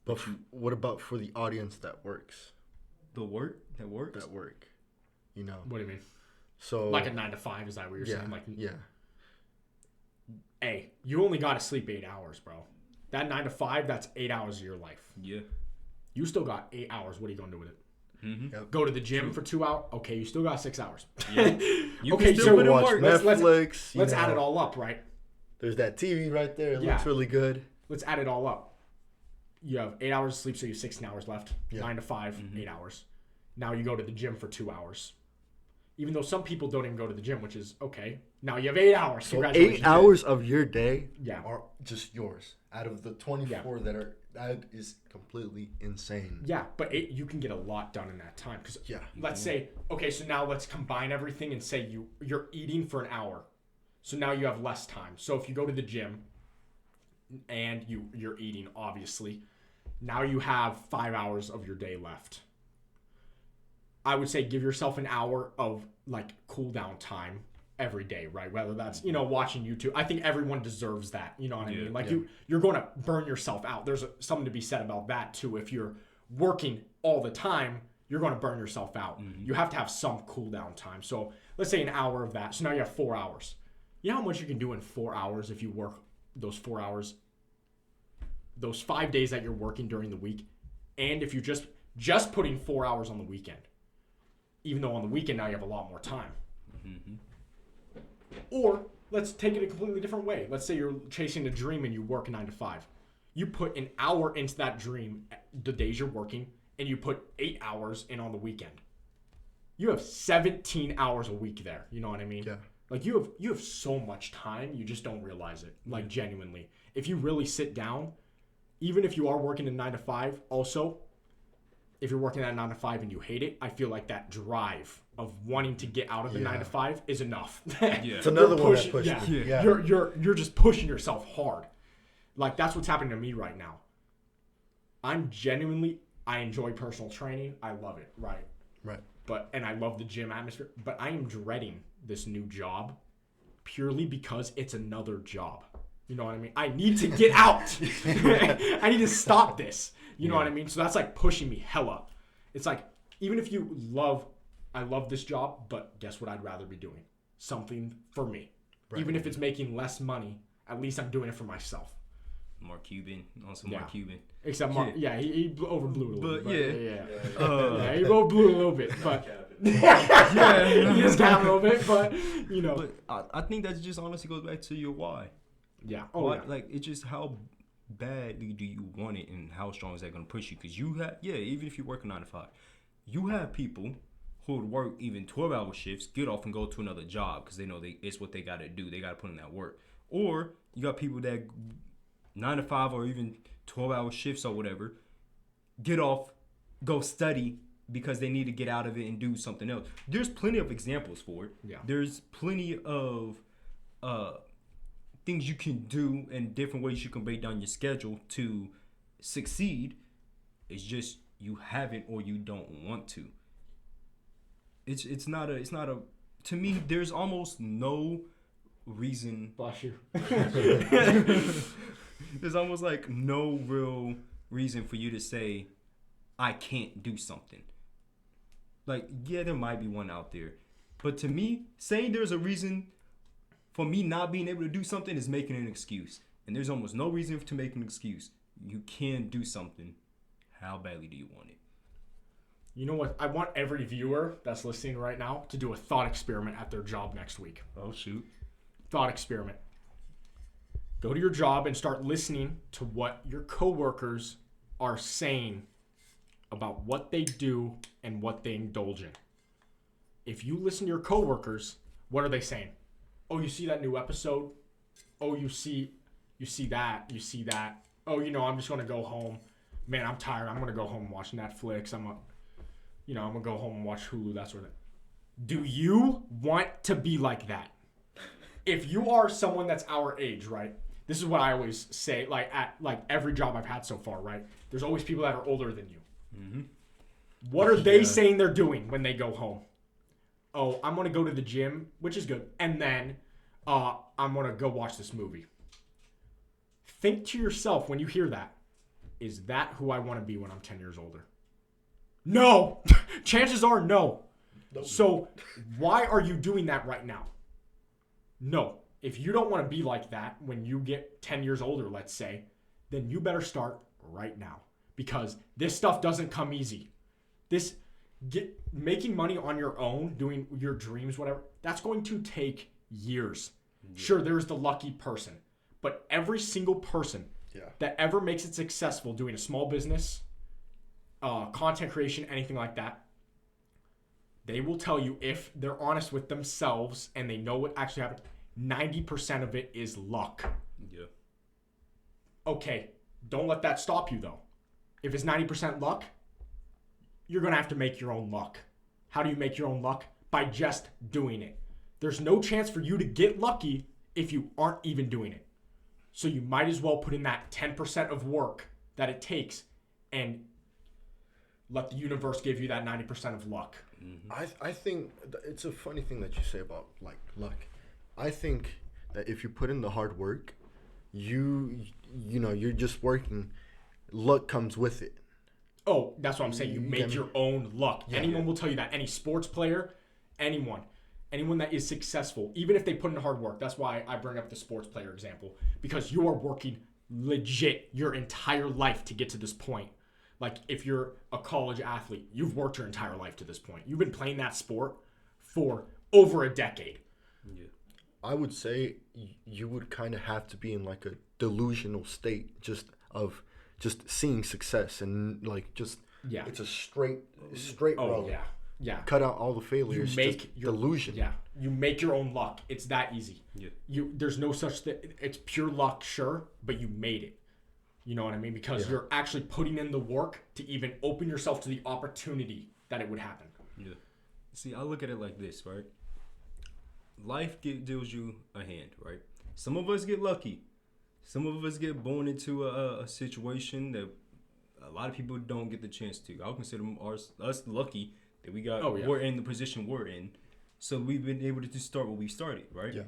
But what about for the audience that works? The work that works? That work. You know. What do you mean? So like a 9 to 5, is that what you're saying? Like, yeah. Hey, you only got to sleep 8 hours, bro. That 9 to 5, that's 8 hours of your life. Yeah. You still got 8 hours. What are you going to do with it? Mm-hmm. Yep. Go to the gym for 2 hours? Okay, you still got 6 hours. Yeah. You okay, can still so watch Netflix. Let's add it all up, right? There's that TV right there. It looks really good. Let's add it all up. You have 8 hours of sleep, so you have 16 hours left. Yeah. 9 to 5, 8 hours. Now you go to the gym for 2 hours. Even though some people don't even go to the gym, which is okay. Now you have 8 hours. So 8 hours of your day are just yours. Out of the 24 that is completely insane. Yeah, but you can get a lot done in that time. Because let's say, okay, so now let's combine everything and say you're eating for an hour. So now you have less time. So if you go to the gym and you're eating, obviously, now you have 5 hours of your day left. I would say give yourself an hour of like cool down time every day, right? Whether that's, watching YouTube. I think everyone deserves that. You know what I mean? Like you're going to burn yourself out. There's something to be said about that too. If you're working all the time, you're going to burn yourself out. Mm-hmm. You have to have some cool down time. So let's say an hour of that. So now you have 4 hours. You know how much you can do in 4 hours if you work those 4 hours, those 5 days that you're working during the week, and if you're just putting 4 hours on the weekend. Even though on the weekend now you have a lot more time. Mm-hmm. Or let's take it a completely different way. Let's say you're chasing a dream and you work 9 to 5. You put an hour into that dream the days you're working, and you put 8 hours in on the weekend. You have 17 hours a week there. You know what I mean? Yeah. Like you have so much time, you just don't realize it. Like genuinely. If you really sit down, even if you are working a 9 to 5, also, if you're working at 9 to 5 and you hate it, I feel like that drive of wanting to get out of the 9 to 5 is enough. It's another one that pushes you. Yeah. You're just pushing yourself hard. Like that's what's happening to me right now. I enjoy personal training. I love it, right? Right. And I love the gym atmosphere, but I am dreading this new job purely because it's another job. You know what I mean? I need to get out. I need to stop this. You know what I mean? So that's like pushing me hella. It's like, even if I love this job, but guess what I'd rather be doing? Something for me. Right. Even if it's making less money, at least I'm doing it for myself. More Cuban. Except Mark, he overblew it a little bit. Yeah. He overblew it a little bit, but he just got a little bit, but But I think that just honestly goes back to your why. Yeah. Like it's just how badly do you want it, and how strong is that going to push you? Because you have, even if you work a 9 to 5, you have people who would work even 12-hour shifts, get off and go to another job because they know it's what they got to do. They got to put in that work. Or you got people that 9 to 5 or even 12-hour shifts or whatever, get off, go study because they need to get out of it and do something else. There's plenty of examples for it. Yeah. There's plenty of things you can do and different ways you can break down your schedule to succeed. It's just you haven't or you don't want to. It's not a to me there's almost no reason. Bless you. There's almost like no real reason for you to say I can't do something. Like, there might be one out there, but to me, saying there's a reason for me not being able to do something is making an excuse. And there's almost no reason to make an excuse. You can do something. How badly do you want it? You know what? I want every viewer that's listening right now to do a thought experiment at their job next week. Oh, shoot. Thought experiment. Go to your job and start listening to what your coworkers are saying about what they do and what they indulge in. If you listen to your coworkers, what are they saying? Oh, you see that new episode? Oh, you see that. Oh, I'm just going to go home. Man, I'm tired. I'm going to go home and watch Netflix. I'm going to go home and watch Hulu, that sort of thing. Do you want to be like that? If you are someone that's our age, right? This is what I always say, at every job I've had so far, right? There's always people that are older than you. Mm-hmm. What are they saying they're doing when they go home? Oh, I'm going to go to the gym, which is good. And then I'm going to go watch this movie. Think to yourself when you hear that, is that who I want to be when I'm 10 years older? No. Chances are no. Nope. So why are you doing that right now? No. If you don't want to be like that when you get 10 years older, let's say, then you better start right now, because this stuff doesn't come easy. Making money on your own, doing your dreams, whatever, that's going to take years. Yeah. Sure, there's the lucky person, but every single person that ever makes it successful doing a small business, content creation, anything like that, they will tell you, if they're honest with themselves and they know what actually happened, 90% of it is luck. Yeah. Okay, don't let that stop you though. If it's 90% luck, you're going to have to make your own luck. How do you make your own luck? By just doing it. There's no chance for you to get lucky if you aren't even doing it. So you might as well put in that 10% of work that it takes and let the universe give you that 90% of luck. Mm-hmm. I think it's a funny thing that you say about like luck. I think that if you put in the hard work, you're just working, luck comes with it. Oh, that's what I'm saying. You make your own luck. Yeah, anyone will tell you that. Any sports player, anyone that is successful, even if they put in hard work. That's why I bring up the sports player example, because you are working legit your entire life to get to this point. Like if you're a college athlete, you've worked your entire life to this point. You've been playing that sport for over a decade. Yeah. I would say you would kind of have to be in like a delusional state just seeing success and like it's a straight road. Yeah. Cut out all the failures. You make your delusion. Yeah. You make your own luck. It's that easy. Yeah. There's no such thing. It's pure luck, sure, but you made it. You know what I mean? Because you're actually putting in the work to even open yourself to the opportunity that it would happen. Yeah. See, I look at it like this, right? Life deals you a hand, right? Some of us get lucky. Some of us get born into a situation that a lot of people don't get the chance to. I'll consider us lucky that we got we're in the position we're in, so we've been able to start what we started, right? Yeah.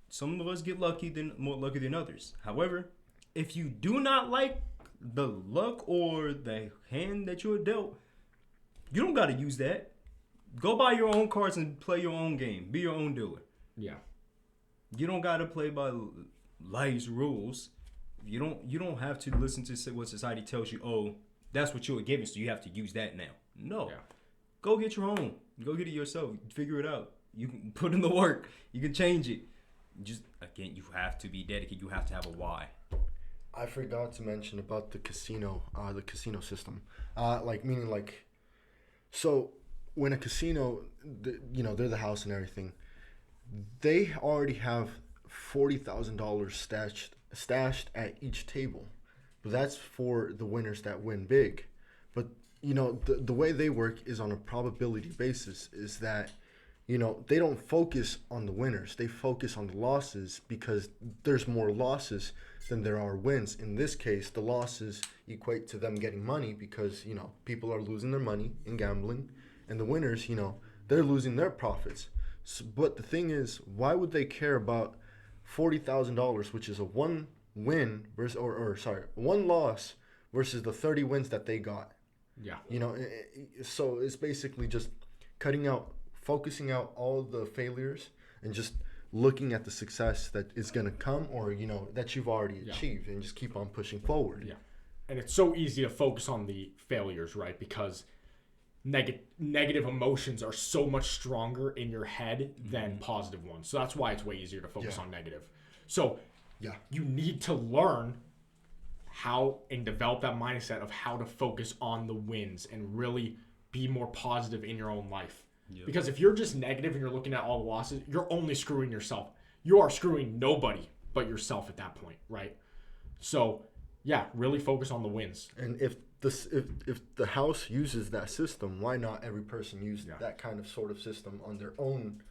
Some of us get more lucky than others. However, if you do not like the luck or the hand that you were dealt, you don't got to use that. Go buy your own cards and play your own game. Be your own dealer. Yeah. You don't got to play by life's rules. You don't have to listen to what society tells you. Oh, that's what you were given, so you have to use that now. No. Yeah. Go get your own. Go get it yourself. Figure it out. You can put in the work. You can change it. Just, again, you have to be dedicated. You have to have a why. I forgot to mention about the casino system. So when a casino, they're the house and everything, they already have $40,000 stashed at each table. But that's for the winners that win big. But, the way they work is on a probability basis, is that, they don't focus on the winners. They focus on the losses because there's more losses than there are wins. In this case, the losses equate to them getting money because, people are losing their money in gambling. And the winners, they're losing their profits. So, but the thing is, why would they care about $40,000, which is a one loss versus the 30 wins that they got? Yeah. So it's basically just focusing out all the failures and just looking at the success that is going to come or, that you've already achieved and just keep on pushing forward. Yeah. And it's so easy to focus on the failures, right? Because negative emotions are so much stronger in your head than positive ones. So that's why it's way easier to focus on negative. So you need to learn how and develop that mindset of how to focus on the wins and really be more positive in your own life. Yep. Because if you're just negative and you're looking at all the losses, you're only screwing yourself. You are screwing nobody but yourself at that point, right? So, really focus on the wins. And if the house uses that system, why not every person use that kind of sort of system on their own?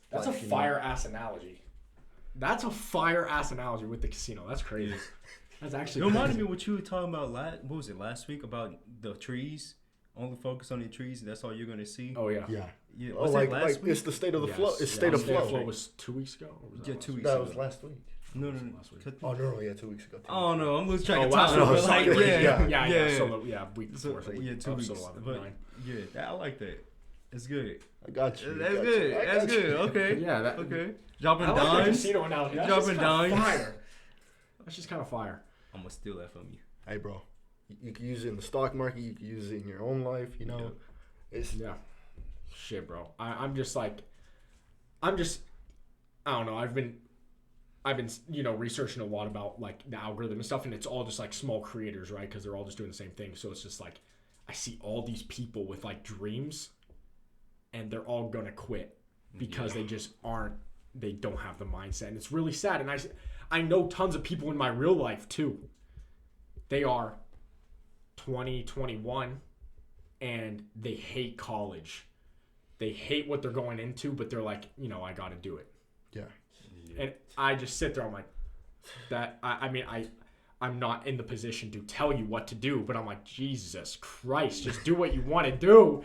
That's a fire-ass analogy. That's a fire-ass analogy with the casino. That's crazy. That's actually It reminded me of what you were talking about last week about the trees. Only focus on the trees. That's all you're going to see. Oh, yeah. Was last week? It's the state of the flow. It's state of flow. Flow was 2 weeks ago? Or was that 2 weeks ago. That was last week. No. Last week. Oh no, yeah, 2 weeks ago. Oh no, I'm losing track of last time. week. But like, Yeah. So week So, before. So yeah, 2 weeks. episode 11, But 9. yeah, I like that. It's good. I got you. That's good. That's good. Okay. Yeah. That, Okay. Dropping I like the dimes. casino analogy. That's Dropping just kinda dimes. fire. That's just kind of fire. I'm gonna steal that from you. Hey, bro. You can use it in the stock market. You can use it in your own life. You know, it's shit, bro. I'm just I don't know. I've been researching a lot about like the algorithm and stuff, and it's all just like small creators, right? Because they're all just doing the same thing. So it's just like I see all these people with like dreams, and they're all gonna quit because they just aren't. They don't have the mindset, and it's really sad. And I know tons of people in my real life too. They are 20, 21, and they hate college. They hate what they're going into, but they're like, I got to do it. Yeah. And I just sit there. I'm like, I'm not in the position to tell you what to do, but I'm like, Jesus Christ, just do what you want to do.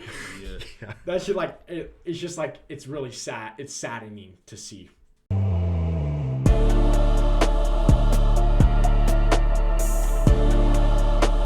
Yeah. That's just like, it's just like, it's really sad. It's saddening to see.